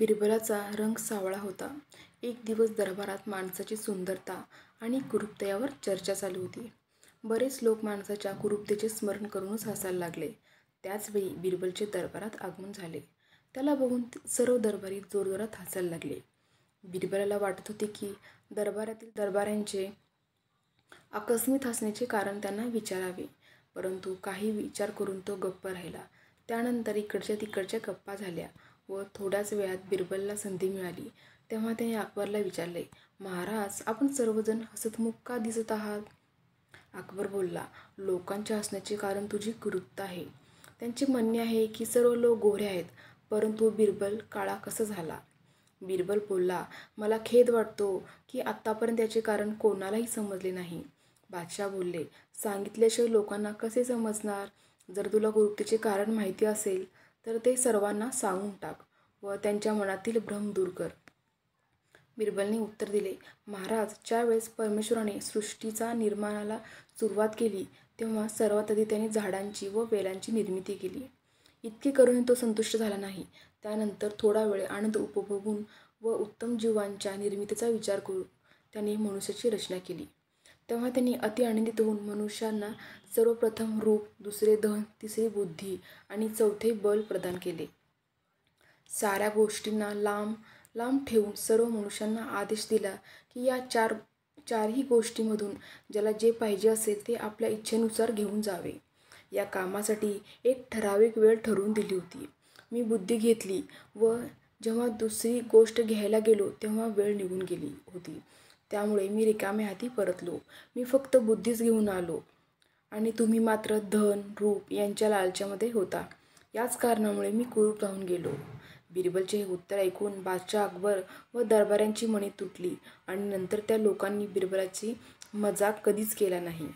बिरबलाचा रंग सावळा होता. एक दिवस दरबारात माणसाची सुंदरता आणि कुरूपतेवर चर्चा चालू होती. बरेच लोक माणसाच्या कुरूपतेचे स्मरण करूनच हसायला लागले. त्याचवेळी बिरबलचे दरबारात आगमन झाले. त्याला बघून सर्व दरबारी जोरजोरात हसायला लागले. बिरबलाला वाटत होते की दरबारातील दरबाऱ्यांचे आकस्मित हसण्याचे कारण त्यांना विचारावे, परंतु काही विचार करून तो गप्प राहिला. त्यानंतर इकडच्या तिकडच्या गप्पा झाल्या व थोड्याच वेळात बिरबलला संधी मिळाली. तेव्हा त्याने अकबरला विचारले, महाराज, आपण सर्वजण हसतमुख का दिसत आहात? अकबर बोलला, लोकांच्या हसण्याचे कारण तुझी कुरूपता आहे. त्यांचे म्हणणे आहे की सर्व लोक गोरे आहेत, परंतु बिरबल काळा कसा झाला? बिरबल बोलला, मला खेद वाटतो की आत्तापर्यंत याचे कारण कोणालाही समजले नाही. बादशाह बोलले, सांगितल्याशिवाय लोकांना कसे समजणार? जर तुला कुरूपतेचे कारण माहिती असेल तर ते सर्वांना सांगून टाक व त्यांच्या मनातील भ्रम दूर कर. बिरबलने उत्तर दिले, महाराज, ज्या वेळेस परमेश्वराने सृष्टीचा निर्माणाला सुरुवात केली तेव्हा सर्वात आधी त्याने झाडांची व वेलांची निर्मिती केली. इतके करूनही तो संतुष्ट झाला नाही. त्यानंतर थोडा वेळ आनंद उपभोगून व उत्तम जीवांच्या निर्मितीचा विचार करून त्याने मनुष्याची रचना केली. तेव्हा त्यांनी अति आनंदित होऊन मनुष्यांना सर्वप्रथम रूप, दुसरे धन, तिसरी बुद्धी आणि चौथे बल प्रदान केले. साऱ्या गोष्टींना लांब लांब ठेवून सर्व मनुष्यांना आदेश दिला की या चारही गोष्टींमधून ज्याला जे पाहिजे असेल ते आपल्या इच्छेनुसार घेऊन जावे. या कामासाठी एक ठराविक वेळ ठरवून दिली होती. मी बुद्धी घेतली व जेव्हा दुसरी गोष्ट घ्यायला गेलो तेव्हा वेळ निघून गेली होती. त्यामुळे मी रिकाम्या हाती परतलो. मी फक्त बुद्धीच घेऊन आलो आणि तुम्ही मात्र धन, रूप यांच्या लालच्यामध्ये होता. याच कारणामुळे मी कुरूप राहून गेलो. बिरबलचे हे उत्तर ऐकून बादशाह अकबर व दरबाऱ्यांची मने तुटली आणि नंतर त्या लोकांनी बिरबलाची मजाक कधीच केला नाही.